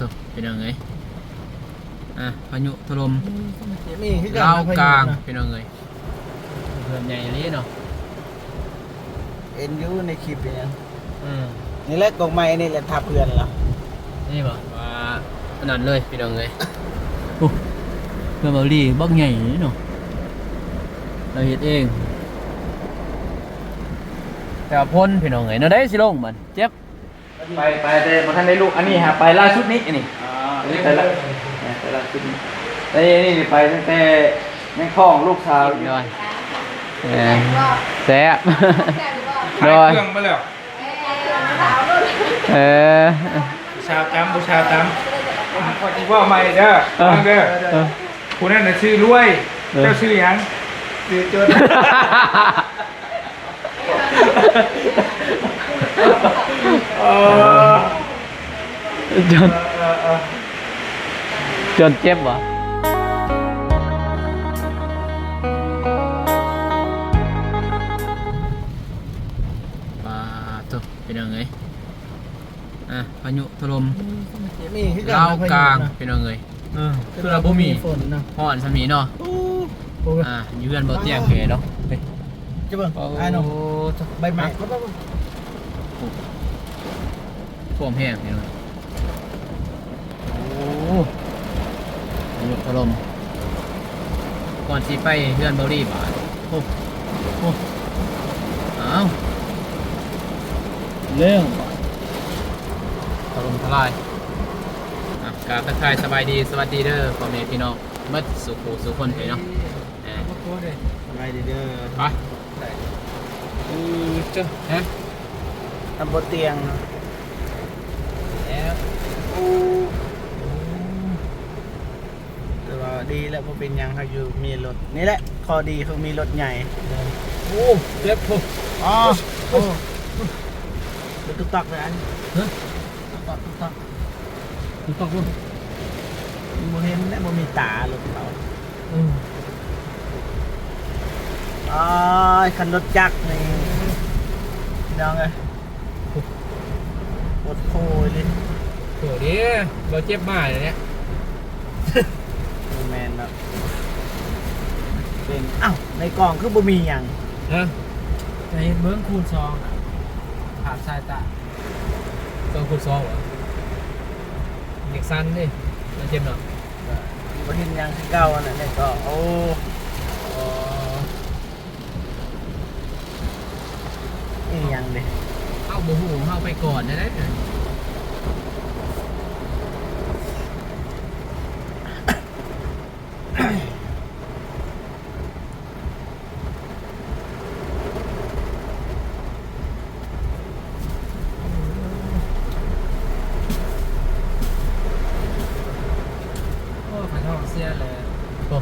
ตกเป็นยังไงพายุถล่ม มีคือ ลาว พ กลาง นะ เป็นยังไงเพื่อนใหญ่เลยเนาะ เอ็นยูในคลิปเป็นยัง อืม นี่แหละกองไม้นี่แหละทับเพื่อนเหรอ นี่บ่ว่าอันนั้นเลยเป็นยังไงโอ้เพื่อนเบาหลีบักใหญ่เนาะเราเฮ็ดเองแต่ว่าพ่นเป็นยังไงเนาะได้สิลงมันเจ็บ ไปแต่พอท่านได้ลูกอันนี้ฮะไปล่าชุดนี้นี่อันนี้ไปล่าชุดนี้แล้วนี่ไปตั้งแต่แม่ท้องลูกสาว โดยแซ่บโดย เครื่องไปแล้ว เออ บูชาตามพอจีว่าใหม่เด้อฟังเด้อผู้นั้นน่ะชื่อรวยเจ้าชื่อหยังชื่อจน จนจนเจ็บวะปลาตัวเป็นยังไงพายุถล่ม มีคือ ลาว พยุ กลาง นะ เป็นยังไงคือเราบ่มี ฝนนะ ห่อนสมีเนาะ โอ้ย อยู่กันบ่เตียงเพเนาะเฮ้ย จะเบิ่ง โอ้ ไอ้น้องใบไม้ ท่วมแห้งพี่น้องโอ้พายุถล่มก่อนสิไปเฮือนเบารีบาดโอ้อ้าวเรื่องถล่มทลายกราบทักทายสบายดีสวัสดีเด้อพ่อแม่พี่น้องมัดสุขสุขคนไปเนาะ สบายดีเด้อ ไปเจ้าฮะ ทำบนเตียง แล้ว แต่ว่าดีแล้วพอเป็นหยังเขาอยู่มีรถนี่แหละข้อดีเขามีรถใหญ่ โอ้เจ็บปุ๊บ อ๋อโอ้เป็นตุ๊กตักเลยอัน ฮะ ตุ๊กตัก ถูกต้องปุ๊บ โมเห็นและโมมีตารถเขาอ๋อคันรถจักรนี่ยังไงปวดโคยเลย โหดิเราเจ็บมากเลยเนี่ย แมนแบบเป็นอ้าวในกล่องคือบ่มีอย่าง ฮะ จะเห็นเบิ้งคูณซองผ่านสายตา ต้องคุณซ้อมเหรอเด็กสั้นดิเราเจ็บเนาะ บ่เห็นอย่างคือเก่าอันนั้นในกล่องโอ้อีหยังเด้ เข้าบูหูเข้าไปก่อนได้ไหมโอ้ขันทองเสียเลย โอ้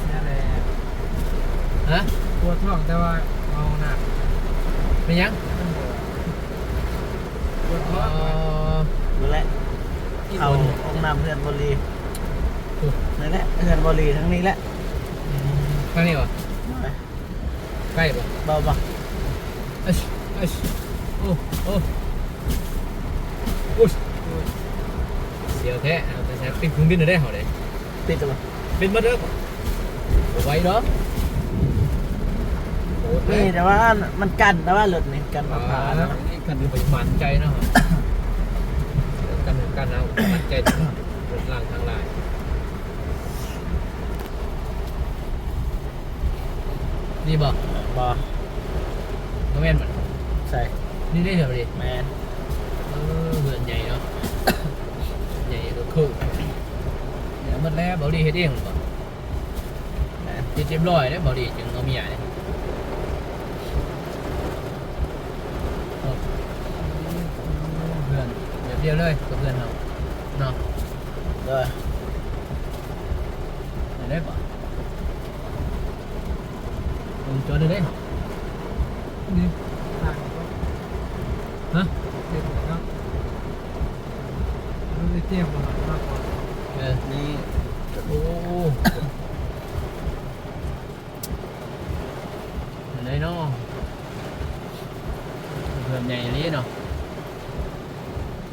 เสียเลย ฮะ ปวดท้องแต่ว่าเอาหนัก เป็นยัง ปวดท้อง ดูแลเอาองค์น้ำเพื่อนบรีนั่นแหละเพื่อนบรีทั้งนี้แหละ ข้างนี้วะใกล้ปะ เบาบ่ เอ้ยเอ้ยโอ้โอ้โอ้เสียวแท้เอาแต่แซ่ปิดเครื่องบินได้เหรอเลย ปิดตัวบ่ บินมาเด้อเอาไว้เนาะโอ้ นี่แต่ว่ามันกันแต่ว่ารถนี่กันผ่านะ นี่กันดูไปมันใจเนาะกันเอามันใจรถล่างทางลายนี่บ่ บ่ น้องแม่นมัน ใส่ นี่ได้เหรอดิ แมน เหือนใหญ่เนาะใหญ่ก็คือเดี๋ยวมันแล้วเบาดีเฮ็ดเองบ่เจ็บร้อยได้เบาดีจึงเอาเมียเนี่ยเพื่อนแบบเดียวเลยกับเพื่อนเราเนาะ เด้อ ได้ป่ะจอดได้ นี่ต่างก็ ฮะ เจ็บเลยครับรู้ได้เตี้ยกว่ามากกว่า นี่ โอ้ได้เนาะเพื่อนใหญ่เลยเนาะ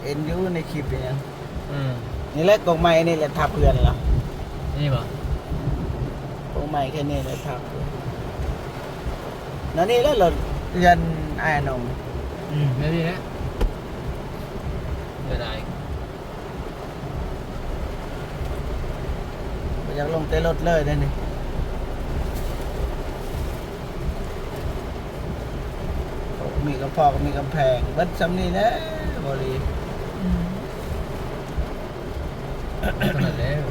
เอ็นยูในคลิปเนี่ย อืม นี่แหละกงไม้นี่แหละทับเพื่อนเหรอ นี่บ่ กงไม้แค่นี้แหละทับเพื่อนแล้วนี่แล้วเราเรียนไอ้นม ไม่ดีนะไม่ได้ อยากลงเตะรถเลยได้นี่มีกระเพาะมีกำแพงเบัดซ้ำนี่นะบริ ขนาดแล้ว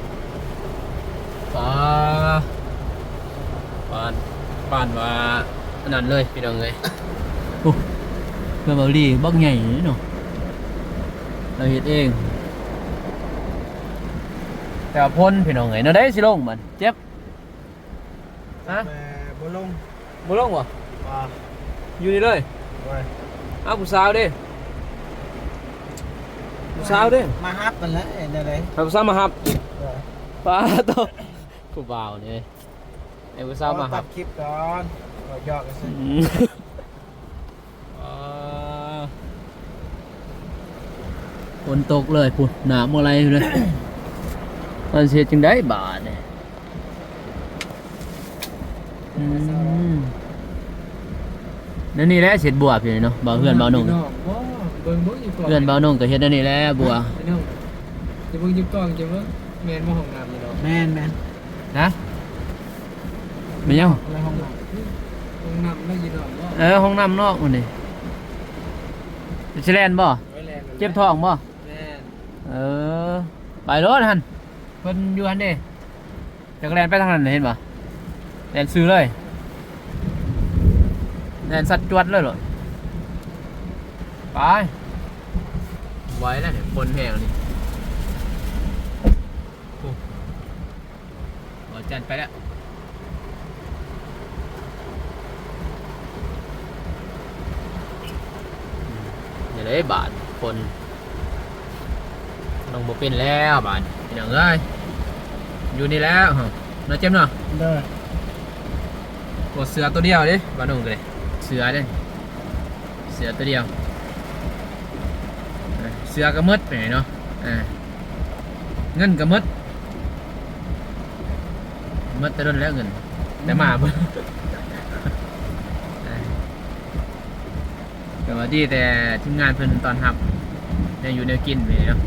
ปานว่าอันนั้นเลยพี่น้องเลยโอ้เพื่อนเบาดีบักใหญ่เนาะเราเฮ็ดเองแต่ว่าพ่นพี่น้องเลยเนาะได้สิลงมันเจ็บฮะ บุลง บ่ลงบ่ ว่า อยู่นี่เลย ว่า เอาผู้สาวดิผู้สาวดิ มาฮับมันแล้วเห็นอะไร เอาผู้สาวมาหับป้าโตผู้บ่าวนี่ไอ้ผู้สาวมาหั ตั บ ดคลิปก่อนก็ยอกกันสิ ฝนตกเลยพุ่นหนามอะไรอยู่เลย มันเสียจึงได้บาทเนี่ยนั่นนี่แหละเสร็จบัวพี่เนาะบ่าวเพื่อนบ่าวนุ่ง เบิ่งอยู่ก่อน เพื่อนบ่าวนุ่งก็เฮ็ดนั่นนี่แหละบัว พี่น้องจะเบิ่งอยู่ก่อนจะเบิ่งแม่นบ่ห้องน้ำนี่เนาะ แม่น นะไม่ยัง อะไรห้องน้ำห้องน้ำแล้วอยู่เนาะบ่ ห้องน้ำนอกมันนี่สิแลนบ่ ไว้แลนด์ เจ็บท้องบ่ แม่น ไปรถหั่นเพิ่นอยู่หั่นเด้จักแลนไปทางนั้นเห็นบ่แลนซื้อเลยแลนสัดจวดเลยเหรอไปไว้แล้วเนี่ยคนแห้งนี่โอ้บ่จันไปแล้วอย่าได้บาทคนน้องบ่เป็นแล้วบาทพี่น้องเอ้ยอยู่นี่แล้วฮะน่าเจ็บเนาะ เด้อก ดเสือตัวเดียวดิบ้านน้องเลยเสือเด้เสือตัวเดียวเสือก็มืดไปไหนเนาะเงินก็มืดแต่โดนแล้วเงินแต่มาเบิ่งก็ว่าดีแต่ทีมงานเพิ่นตอนรับยังอยู่แนวกินไปเนาะ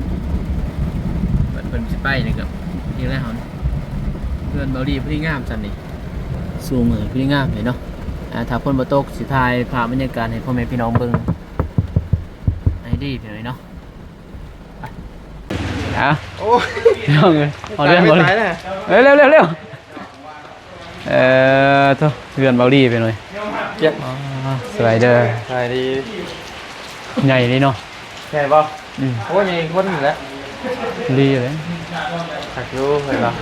เพิ่นสิไปนี่ก็ดีแล้วเฮาเพื่อนเบาดีพอดีงามซั่นนี่สู้มือพอดีงามเลยเนาะถ้าเพิ่นบ่ตกสิถ่ายภาพบรรยากาศให้พ่อแม่พี่น้องเบิ่งให้ดีพี่น้อยเนาะไปโอ้ย พี่น้องเอ้ยเอาเรื่องบ่ ตายแล้ว เร็วโตเพื่อนเบาดีไปหน่อย เจ็บ สไลเดอร์ ใช่ดี ใหญ่เลยเนาะ แค่ป่ะ อืม โอ้ยมีคนอยู่แล้ว ดีเลย ถักรู้เห็นป่ะ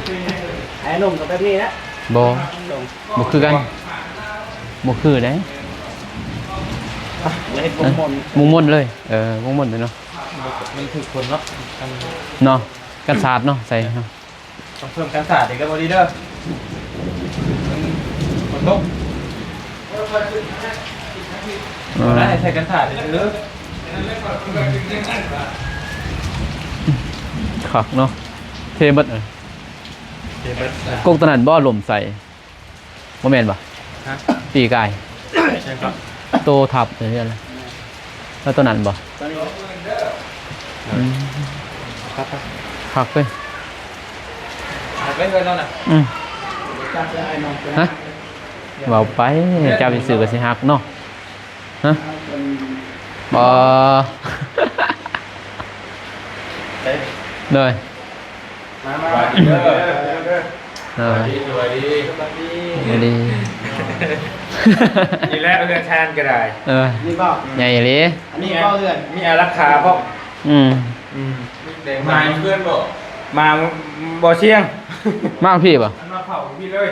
ไอ้หนุ่มกับแบบนี้นะ บ่คือกันบ่คือเด้ อย่าให้ผมมน มุงม่นเลยมุงม่นเลยเนาะ มันถึกคนเนาะ เนาะกันศาสตร์เนาะใส่เนาะ ต้องเพิ่มการสาดอีกแล้วบอดี้เด้อมันลุกได้ใช้การสาดอีกหรือ คักเนาะเทเบิด เจ็บไป กงตะนันบ่ลมใส่บ่แม่นบ่ ฮะ ปีกาย ใช่ครับ โตทับอะไรอะไรแล้วตัวนั้นบ่ ตอนนี้ ครับ คักเว้ย หักไปเลยแล้วน่ะ จับได้น้อง ฮะเว้าไปเจ้าสิซื้อก็สิฮักเนาะฮะบ่ เลย มาเด้อ สวัสดีดี นี่แหละเรือนชานก็ได้นี่ป่ะ ใหญ่เลย อันนี้ก็เรือนมีอารักขาเพราะ อืม มาเพื่อนบอกมาบ่เชียง มากพี่ป่ะ มาเผาพี่เลย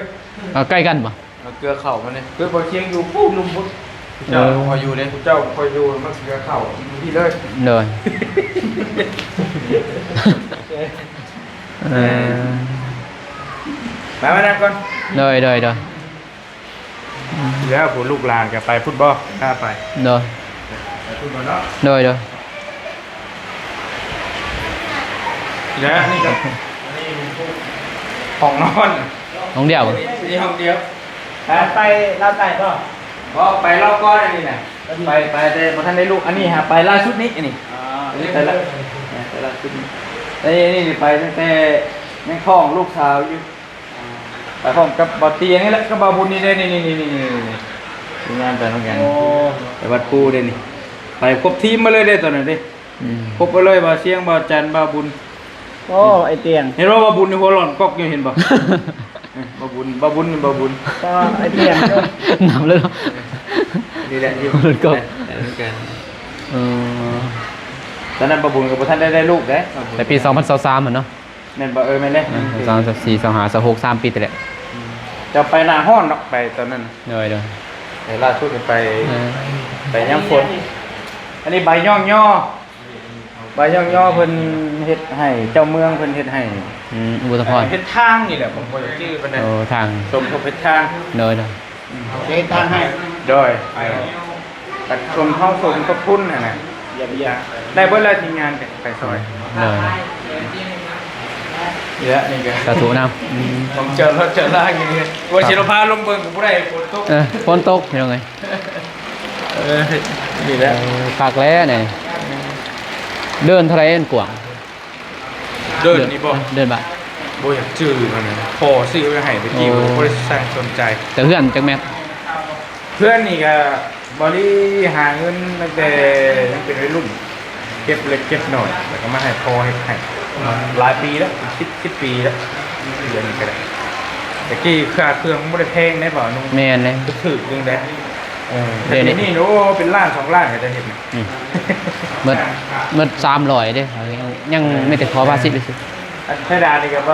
เอาใกล้กันป่ะ เกลือเข่ามันเนี่ยเกลือบ่เชียงอยู่ปุ๊บลุมปุ๊บเจ้าคอยอยู่เลยเจ้าคอยอยู่มันเกลือเข่าพี่เลย เลยเออ มานั่งก่อน เลย แล้วผมลูกหลานจะไปฟุตบอลข้าไป เลย ไปฟุตบอลเนาะ เลย แล้วนี่ก็ห้องนอน น้องเดียวบ่ นี่ห้องเดียว ไปเราไต่ก็ ก็ไปรอบก้อนอันนี้นะไปแต่พอท่านได้ลูกอันนี้ฮะไปล่าสุดนี้อันนี้อันนี้ไปล่าสุดนี้แล้วนี่ไปตั้งแต่แม่ท้องลูกสาวอยู่ไปพร้อมกับบ่อเตียงนี่แหละก็บ่าวบุญนี่เลยนี่งานไปเหมือนกันไปวัดปูเด้นี่ไปครบทีมมาเลยเด้ตอนนั้นเด้ครบไปเลยบ่าวเสียงบ่าวจันทร์บ่าวบุญ โอ้ไอเตียง เห็นว่าบ่าวบุญในหัวหล่อนกอกอยู่เห็นบ่ บ่าวบุญก็ไอเตียง นำเลยเนาะ นี่แหละอยู่ หล่อนกอก เหมือนกัน เออ ตอนนั้นบ่าวบุญกับบ่ท่านได้ลูกเด้ แต่ปี2023เหมือนเนาะ แม่นบ่แม่นเด้ 24 25 26 3ปีแต่แหละ จะไปหน้าห้อนเนาะไปตอนนั้น เด้อ แต่ล่าสุดไป เออ ไปย่างฝนอันนี้ใบย่องย่อใบย่องย่อเพิ่นเฮ็ดให้เจ้าเมืองเพิ่นเฮ็ดให้ อุบลพร เฮ็ดทางนี่แหละผมบ่อยากชื่อปานนั้น โอ้ทาง สมทบเฮ็ดทาง เด้อ เดินทางให้ โดยไปตัดชมเข้าสมทบทุนน่ะนะอย่าได้เบิดแล้วทีมงานไปซอย เด้อ เยอะนี่ก็ สาธุน ผมเจอรถเจอล่างอย่างนี้ว่าสิเราพาลงเบิ่งกับผู้ใดฝนตก ำฝนตกพี่น้องเอ้ย นี่แหละ ฝากแล้วนี่เดินเท่าไหร่อันกว้าง เดินนี่บ่ เดินบ่ บ่อยากชื่อมันนะพอซื้อไว้ให้ตะกี้บ่ได้สร้างสนใจ แต่เพื่อนจักแม่น เพื่อนนี่ก็บริหาเงินตั้งแต่ยังเป็นวัยรุ่นเก็บเล็กเก็บหน่อยแล้วก็มาให้พอให้หลายปีแล้ว10ปีแล้วเดือนนี้ก็ได้แต่กี้ค่าเครื่องไม่ได้แพงได้เปล่านุ่ง แม่นเลย ก็ถือนึงได้ เดี๋ยวนี้ นี่โอ้เป็นล้าน2 ล้านก็จะเห็น เมื่อ300เด้ยังไม่แต่ขอภาษีเลยสิ อันไทยดานี่ก็เ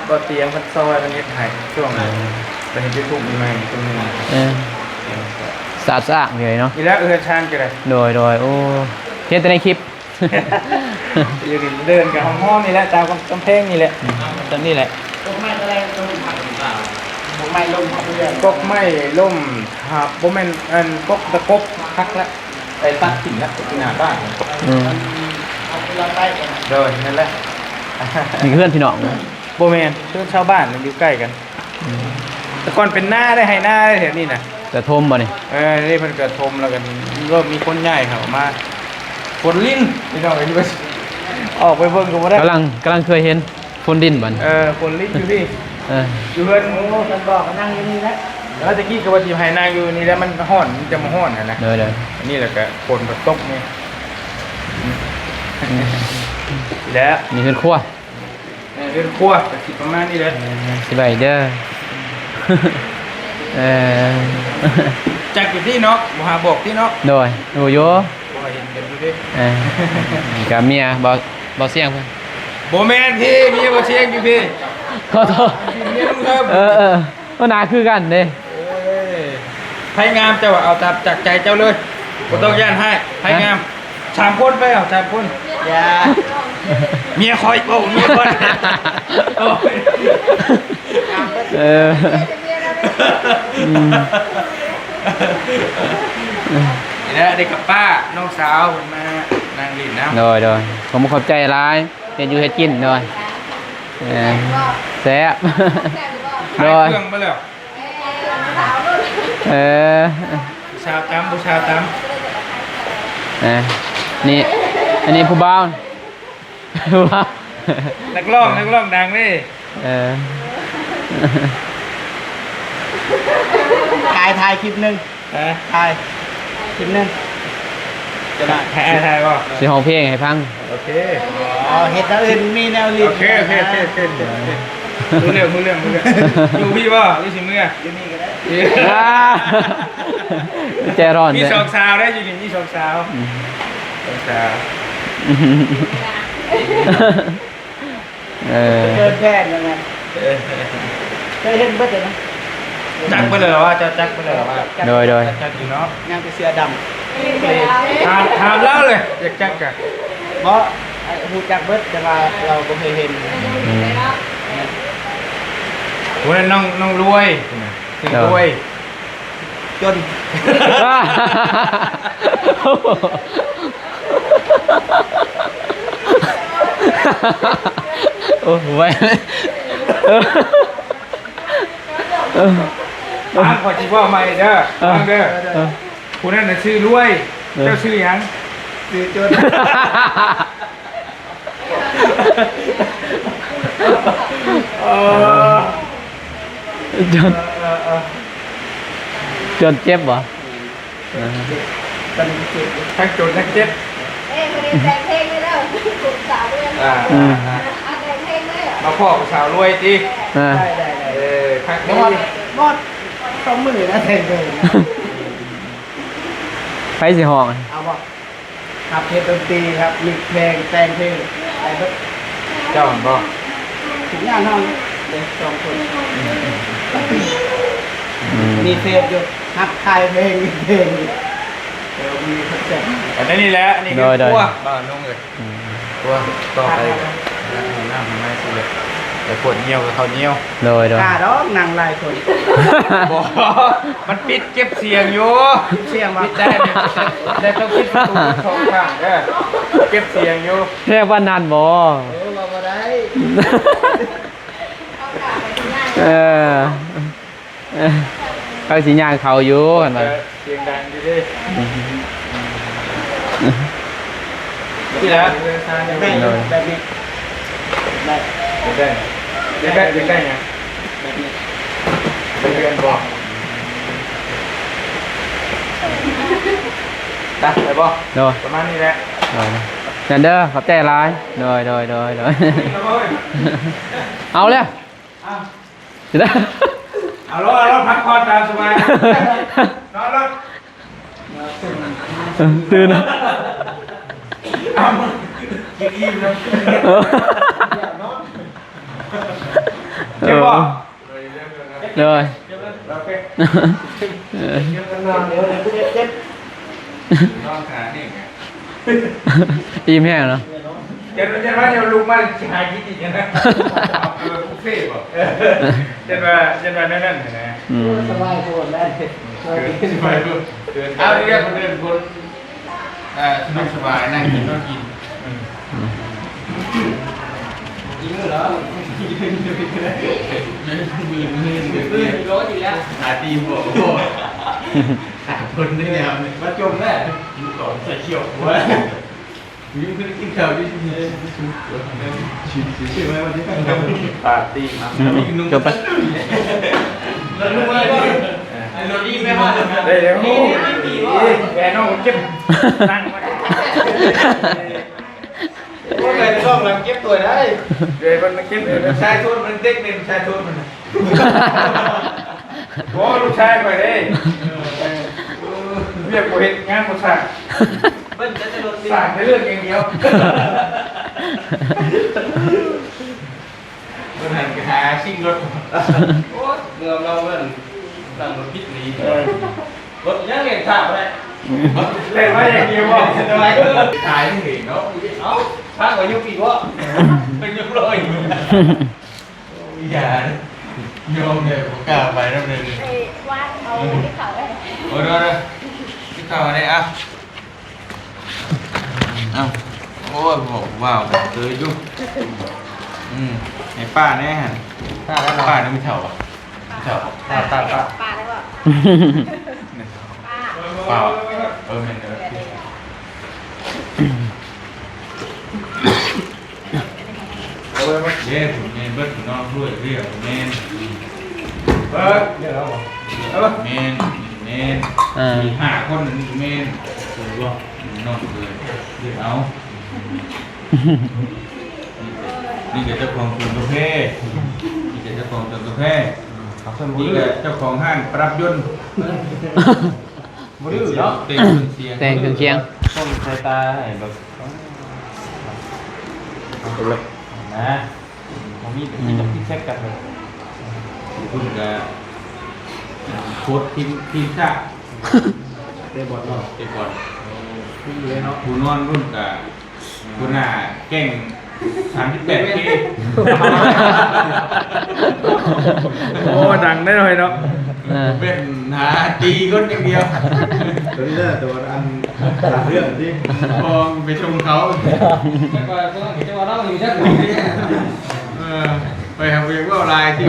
บาเตียงพันซอยมันเฮ็ดให้ช่วงตอนนี้จะทุ่มใหม่ตรงนี้ เออสะอาดสะอาดเลยเนาะ อีแล้วชานก็ได้ โดยโอ้เห็นแต่ในคลิป อยู่ดิเดินกับห้องนี่แหละตามกำแพงนี่แหละตอนนี้แหละ ต้นไม้อะไรต้นผักต้นไม้ลมเพื่อน กกไม่ล่มหับบ่แม่นอันกกตะกบคักแล้วไปตัดถิ่นแล้วที่หน้าบ้าน อืม เอาไปเราใต้กัน โดยนั่นแหละ นี่คือเพื่อนพี่น้อง บ่แม่นเพื่อนชาวบ้านมันอยู่ใกล้กันแต่ก่อนเป็นหน้าได้ให้หน้าได้แถวนี้น่ะ แต่ทมบ่นี่ นี่เพิ่นก็ทมแล้วกันเริ่มมีคนใหญ่เข้ามาฝนลิ้นพี่น้องอยู่ไปออกไปเบิ่งก็บ่ได้ กำลังเคยเห็นคนดินบ่น ฝนลิ้นอยู่พี่ เออ อยู่เพิ่น โอ้ฉันบอกก็นั่งอยู่นี่แล้ว แล้วตะกี้ก็ว่าสิให้นางอยู่นี่แล้วมันฮ้อนมันจะมาฮ้อนนะ เด้อ อันนี้แหละก็ฝนก็ตกนี่แล้ว นี่คือครัว เรือนครัวก็สิประมาณนี้แหละ สบายเด้อ เออ จักอยู่ที่เนาะบ่หาบอกที่เนาะ โดยโอ้โย บ่เห็นกันอยู่ดิ เออกับเมียบ่เสียงเพิ่น บ่แม่นพี่มีบ่เชียงอยู่พี่ ขอโทษ เมียลุงเพิ่ม ก็น่าคือกันเด้ ไผงามเจ้าเอาตามจากใจเจ้าเลยบ่ต้องย่านให้ไผงาม3คนไปเอา3คน อย่า เมียคอยโอ้เมียก่อนโอ้ย เอออืม นี่แหละเด็กกับป้าน้องสาวเพิ่นมานางลิ้นน้ำ โดยผมขอบใจหลายเฮ็ดอยู่เฮ็ดกินโดยแซ่บ ขาย โดย เครื่องไปแล้ว เออ ผู้ชาวตำผู้ชาวต นี่อันนี้ผู้บ่าวผู้บ่าว ำนักร้องดังเลย เออ ถ่ายคลิปหนึง ฮะ ถ่ายคลิปหนึง จะได้ถ่ายบ่ สิห้องเพลงให้ฟัง โอเค อ๋อเห็ดแล้วอื่นมีแนวลิ้น โอเครู้เรื่องอยู่พี่บ่รู้สิเมื่อ อยู่นี่ก็ได้ ใจร้อน มี เลย สองสาวได้อยู่นี่มีสองสาวสองสาว เออ เกินแพทย์ยังไงเคยเห็นเบิดเลยนะ จักไปเลยเหรอว่าจะจักไปเลยเหรอว่า โดย จักอยู่เนาะ ย่างไปเสื้อดำ ถามเล่าเลยอยากจักกัน เพราะหูจักเบิดแต่ว่าเราก็เคยเห็น อืม วันนั้นน้องรวยถึงรวย จน อ้ไว้เออ บ้านขอจีว่าใหม่เด้อฟังเด้อผู้นั้นน่ะชื่อรวยเจ้าชื่อหยังชื่อจนจนเจ็บเหรอ ทั้งจนทั้งเจ็บ เอ้ยคนนี้แต่งเพลงไม่ได้กลุ่มสาวด้วยนะ แต่งเพลงเลยเหรอ มาพ่อสาวรวยจี ได้ ครั้ง ม นี้ อดมอดต้องมือนะแทนเลย ไปสิห้อง เอาบอกขับเพลงดนตรีครับมีเพลงแต่งเพลงแต่งแบบ เจ้าของบ่ ถึงงานห้องเด็กสองคนมีเฟซอยู่ฮักคายเพลงมีเพลงเดี๋ยวมีคอนเสิร์ต อันนี้แหละนี่คือตัวบ้านน้องเลยตัวต่อไปหน้ามันไม่สุดเลยแต่ปวดเงี้ยวกับเขาเงี้ยว โดย กล้าดอกนางลายคน บ่มันปิดเก็บเสียงอยู่ เสียงมา ปิดได้แต่ต้องปิดประตูสองข้างเด้อเก็บเสียงอยู่ เรียกว่านานบ่ มาบ่ได้ เออเขาสิย่างเขาอยู่กันมา เสียงดังดีดิที่แล้ว ได้แบบนี้ได้ ได้ไง แบบนี้ เป็นเดือนบอกได้ไปบ่ โดย ประมาณนี้แหละ นั่นเด้อขอบใจหลายโดยเอาเลยสิได้ เอารถพักผ่อนตามสบายนอนรถ ตื่นนะ เอากินอิ่มแล้วเจ็บบ่ เลย โอเค เจ็บ นอนขานี่ไง อิ่มแห้งเนาะ เจ็บว่าเดี๋ยวลุกมาหายคิดอีกนะเอาบุฟเฟ่บ่เจ็บว่านั่นนะ สบายโคตรได้ สบายดูเอาเรียกคนเดินคนสบายนั่งกินก็กิน กินเหรอ มือร้อนอยู่แล้วหาตีหัวโคตรหาคนได้แล้วมาจมแน่กินก่อนใส่เขียวหัวยิ่งขึ้นกินข้าวยิ่งชิวไหมวันนี้ปาร์ตี้ จบไป แล้วรู้ไหมว่าโรดี้ไม่ว่าได้แล้วแกน้องเก็บนั่งมาพวกแกน้องเราเก็บตัวได้เดี๋ยวมันเก็บชายทุนมันเด็กเป็นชายทุนมันโอ้ลูกชายไปเลยเรียกกูเห็นงานกูสั่งสั่งในเรื่องอย่างเดียวมันหันกระหาชิ่งรถโอ้เมื่อเราเมื่อนั่งรถพิษนี้รถยังเห็นข่าวเลยเล่นมาอย่างเดียวบอกทำไมถ่ายไม่เห็นเนาะเอ้าพระก็ยุบอีกวะเป็นยุบเลยอย่าโยมเนี่ยผมกล้าไปนั่นเลย ไอ้วาดเอาที่เขาเลย โอ้ยดูที่ข่าวอะไรอ่ะเอ้าโอ้ยบอกว้าวเจอยุ่งไอ้ป้าแน่ฮะป้านี่ไม่เท่าอ่ะไม่เท่าป้า ปลาได้ป่ะปลา เปล่าแม่นเด้อเอาไว้มาเย้ผมแม่นเบิดผมนอนด้วยเรียกผมแม่นเดี๋ยวเราแม่นมี5 คนนี่แม่นถูกบ่นอนเลยเดี๋ยวเอานี่ก็เจ้าของสวนกาแฟนี่ก็เจ้าของสวนกาแฟนี่ก็เจ้าของห้างปรับยนต์บ่ดื้อเนาะเต็งเครื่องเสียง แต่งเครื่องเคียง ต้นสายตาให้แบบนะผมมีแบบนี้ต้องพิเศษกันเลยคุณก็โค้ดทีมชาติเตะบอลเนาะเตะบอลผู้นอนรุ่นกับคุณน่ะเก่ง38 ปีโอ้ดังได้เลยเนาะเป็นหาตีคนอย่างเดียว ตัวนี้เนี่ยตัวอันเรื่องที่ พองไปชมเขา แต่ก็ต้องเห็นว่าเราอยู่ชักหนึ่งนี่ ไปทำเรียกว่าลายที่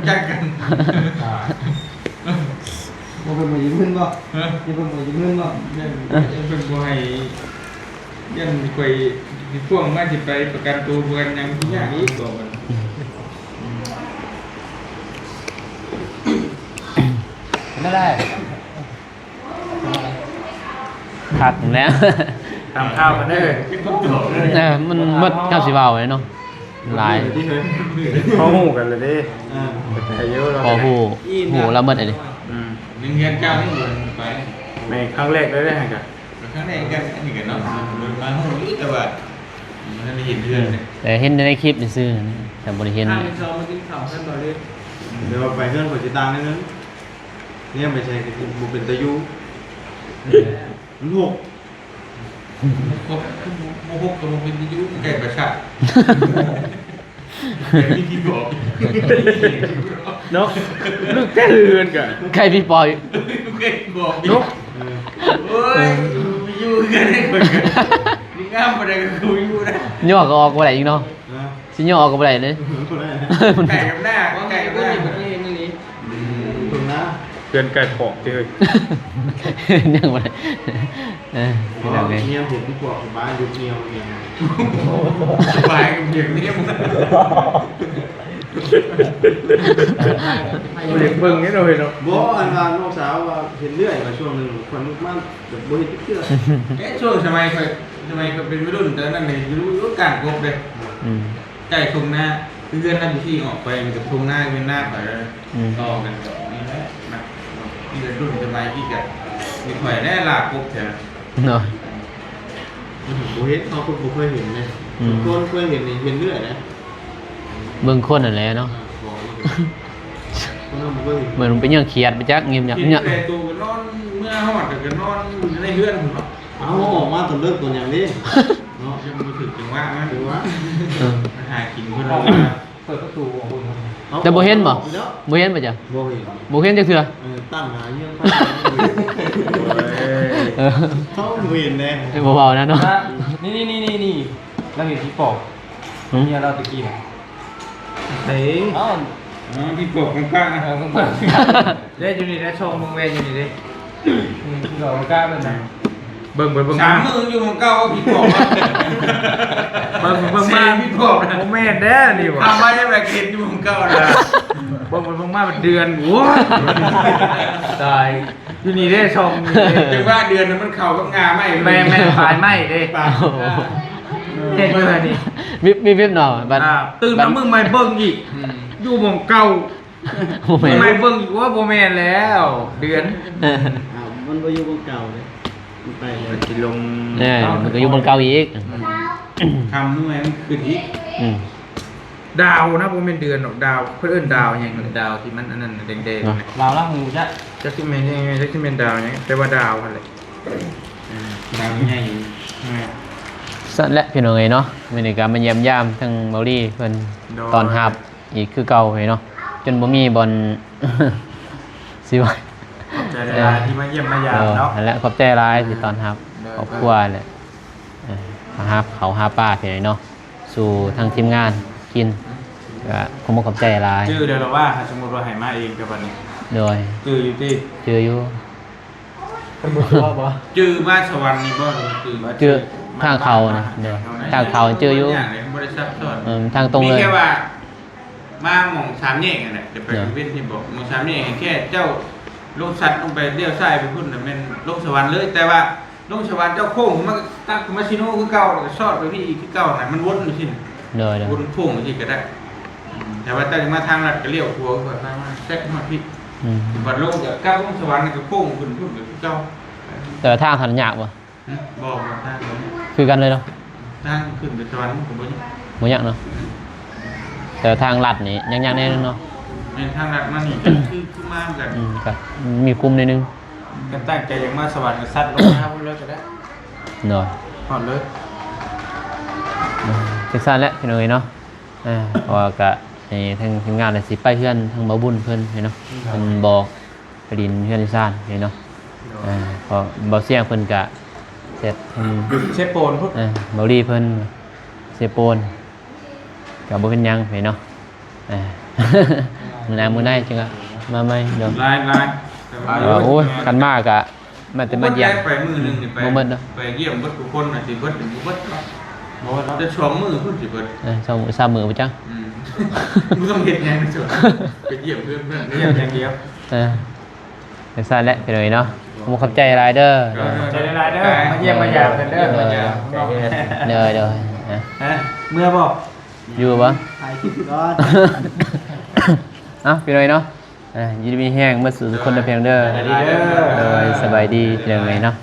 จักกัน มันเป็นมือยิ้มขึ้นป่ะที่เป็นมือยิ้มขึ้นป่ะ ยังเป็นผู้ให้ยังคุยพวกมาที่ไปประกันตัวประกันยังที่ยากอีกกว่ามัน ไม่ได้ผักแล้ว ทำข้าวกันได้เลย มันมดข้าวสีเบาไว้เนาะลาย ที่เฮ้ย เขาหูกันเลยดิอายุเรา พอหูแล้วมดอะไร หนึ่งเดือนเก้าที่เดือนไปในครั้งแรกได้ไหมครับครั้งแรกกันอันนี้กันเนาะมาหูอีกแต่ว่ามันไม่เห็นเพื่อนเลย แต่เห็นในคลิปซื่อแต่บริเห็น ข้าวซองมากินข้าวท่านบ่เลย เดี๋ยวไปเพื่อนคนจิตตังนั่นเนี่ยไม่ใช่คือบุเป็นตะยูมันหก พบโมหกกับโมเป็นยุแก่ประชาที่บอก นก ลูกแก่เรือนกัน ใครพี่ปอย ลูกแก่บอกนกเฮ้ยอยู่กันได้คนกันนี่งามอะไรกันคุยอยู่นะ ย่อก็ออกบ่ได้อีกเนาะ นะ สิย่อออกก็บ่ได้เลย คนไหน ไก่กับหน้าไก่กับหน้า ตรงนะ เกินไก่ของที่เลย ยังบ่ได้พี่น้องเอ้ย เงียบเห็นพวกบ้านยุบเงียบเงียบ สบายกับเด็กนี่มึงเด็กเบิ่งนี่เลยเนาะ บ่อันว่าน้องสาวว่าเห็นเรื่อยมาช่วงนึงคนมันแบบบ่เห็นเชื่อ ช่วงสมัยเคยเป็นวัยรุ่นแต่นั่นเลยรู้การกบเลย อืม ไก่ทงหน้าเพื่อนนั่นที่ออกไปมันกับทงหน้าเป็นหน้าไปต่อกันกับนี่แหละนะนี่เป็นรุ่นสมัยที่กับมีข่อยแน่ลากบเถอะ เนาะ บ่เห็นเขาคนบ่เคยเห็นเลยคนเคยเห็นนี่เห็นเรื่อยนะ เบิ่งคนนั่นแหละเนาะ คนนั้นบ่เคยเห็น เหมือนมันเป็นอย่างเครียดไปจักเงียบๆเนี่ย แต่ตัวนอนเมื่อหอดกับนอนในเพื่อนผมเนาะ เอาออกมาตอนเลิกตัวอย่างนี้เนาะ ยังไม่ถึงจังหวะนะ ถือว่า เออ หากินคนเรา เปิดประตูของคุณ แต่บ่เห็นบ่บ่เห็นบ่จ้ะ บ่เห็น บ่เห็นจักเทื่อ ตั้งหาเยื่อไฟ เออ เขาบ่เห็นแน่ เบาๆนะเนาะ นี่เราเห็นที่ปอกเนี่ยเราตะกี้น่ะ เฮ้ย อ้าว ที่ปกของกลางนะ เด้อยู่นี่นะชงมึงเวอยู่นี่ดิที่เรากล้าเป็นไง เบิ่งสามมืออยู่ของเก้าพี่ปกเบิ่งมาพี่ปกนะ โมเมนต์เด้อนี่วะ ทำไมได้แบบเห็นอยู่ของเก้านะ เบิ่งมาเป็นเดือนโว้ยตายอยู่นี่ได้ชง จังว่าเดือนนั้นมันเข่ากับงาไม่ แม่ขายไม่เด้ โอ้โห เห็นเลยนี่ วิบๆหน่อยบัด ตื่นมามึงไม่เบิ่งอีกอยู่หม่องเก่า บ่แม่น ไม่เบิ่งอีกว่าโมเมนต์แล้ว เดือน มันบ่อยู่บนเก่าเลยมันไปเลย กิลง เนี่ยมันก็อยู่บนเก่าอีก ทำนู่นมันขึ้นอีก อืม ดาวนะผมเป็นเดือนหรอกดาวเพื่อนดาวอย่างดาวที่มันอันนั้นแดงๆ เราล่างหูจะ จะขึ้นเป็นยังไงจะขึ้นเป็นดาวยังแต่ว่าดาวอะไรดาวใหญ่ สั่นแหละพี่น้องเอ้ยเนาะมื้อนี้ก็มาเยี่ยมยามทั้งเบาลี่เพิ่นตอนรับอีกคือเก่าเฮ้ยเนาะจนบ่มีบอล สิว่า ใจร้ายที่มาเยี่ยมมายามเนาะ นั่นแหละขอบใจหลายที่ตอนรับครอบครัวแหละมาหาเขาหาป้าพี่น้องเนาะสู่ทางทีมงานกินก็ขอบใจหลาย ชื่อเดี๋ยวเราว่าสมมติว่าหายมาเองกับวันนี้ โดย ชื่ออยู่ที่ เจออยู่ ชื่อมาสวรรค์นี่บ่ชื่อมา เจอทางเขานะเดี๋ยวทางเขาเจออยู่ บริษัทสอน ทางตรงเลย มีแค่ว่ามาหม่องสามแยกนั่นแหละเดี๋ยวไปเว้นที่บอกหม่องสามแยกแค่เจ้าลงสัตว์ลงไปเลี้ยวซ้ายไปพุ่นน่ะแม่นลงสวรรค์เลยแต่ว่าลงสวรรค์เจ้าโค้งมันตั้งมาชิโน่คือเก่าแล้วก็ซอดไปพี่อีกคือเก่าน่ะมันวนอยู่ที่ โดย วนโค้งที่ก็ได้แต่ว่าถ้าจะมาทางลัดก็เลี้ยวหัวก็ทางมาแซกมาพี่ อืม บัดลงจากก้าวลงสวรรค์ก็โค้งขึ้นพุ่นก็คือเก่า แต่ว่าทางทันยากบ่ บอกว่าทาง คือกันเลยเนาะ ทางขึ้นไปสวรรค์ผมบ่ยัง บ่ยากเนาะแต่ว่าทางลัดนี่ยังๆแน่เนาะ ในทางลัดมานี่คือมาแบบ ก็มีกลุ่มนิดนึง กันตั้งใจยังมาสวรรค์ก็ซัดลงมาพุ่นเลยก็ได้ เนาะ ฮอดเลย จังซั่นแหละพี่น้องเอ้ยเนาะเพราะว่าก็ให้ทางทีมงานน่ะสิไปเฮือนทางบ่บุญเพิ่นเนาะเพิ่นบอกไปดินเฮือนที่ซ่านเนาะพอบ่เสียงเพิ่นก็เสร็จเพิ่น เชฟโปนพุ่น เบาลีเพิ่นเสียโปนกับบ่เป็นหยังเนาะ มื้อหน้ามื้อหน้าจังก็มาใหม่เดี๋ยว ลาย โอ้ยกันมากอะมันจะมาเยี่ยม ไปมือหนึงนี่ไป บ่เบิดเนาะ ไปเยี่ยมเบิดทุกคนน่ะสิเบิดเป็นบ่เบิดเนาะจะสองมือพุ่นสิเบิด 2 มื้อ3มื้อบ่จัง มึงต้องเห็นยังจบไปเยี่ยมเพื่อนเยี่ยมอย่างเดียว จังซั่นแหละพี่น้อยเนาะผมขอบใจหลายเด้อ ใจร้ายเด้อมาเยี่ยมมายามกันเด้อมาเยี่ยม เด้อเมื่อบอก อยู่บ่ ถ่ายคลิปก่อน เอ้าพี่น้อยเนาะยินดีมีแห้งเมื่อสู่ทุกคนได้เพียงเด้อโดยสบายดีเรื่องไงเนาะ